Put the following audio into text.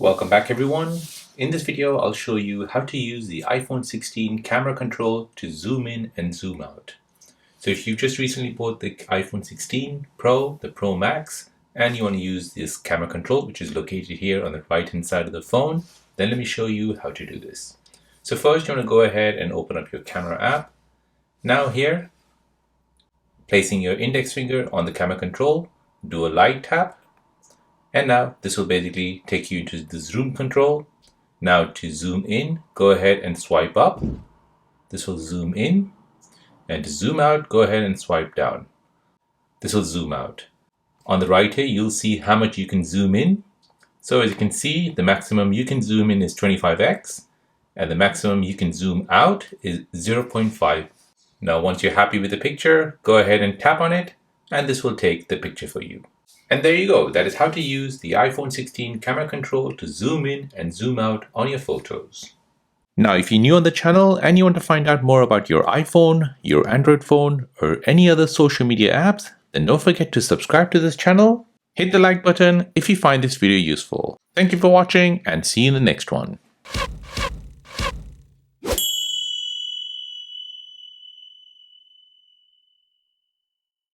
Welcome back everyone. In this video I'll show you how to use the iPhone 16 camera control to zoom in and zoom out. So if you just recently bought the iPhone 16 Pro, the Pro Max, and you want to use this camera control, which is located here on the right hand side of the phone, then let me show you how to do this. So first you want to go ahead and open up your camera app. Now here, placing your index finger on the camera control, do a light tap. And now this will basically take you into the zoom control. Now to zoom in, go ahead and swipe up. This will zoom in. And to zoom out, go ahead and swipe down. This will zoom out. On the right here, you'll see how much you can zoom in. So as you can see, the maximum you can zoom in is 25x. And the maximum you can zoom out is 0.5. Now once you're happy with the picture, go ahead and tap on it. And this will take the picture for you. And there you go. That is how to use the iPhone 16 camera control to zoom in and zoom out on your photos. Now, if you're new on the channel and you want to find out more about your iPhone, your Android phone, or any other social media apps, then don't forget to subscribe to this channel. Hit the like button if you find this video useful. Thank you for watching and see you in the next one.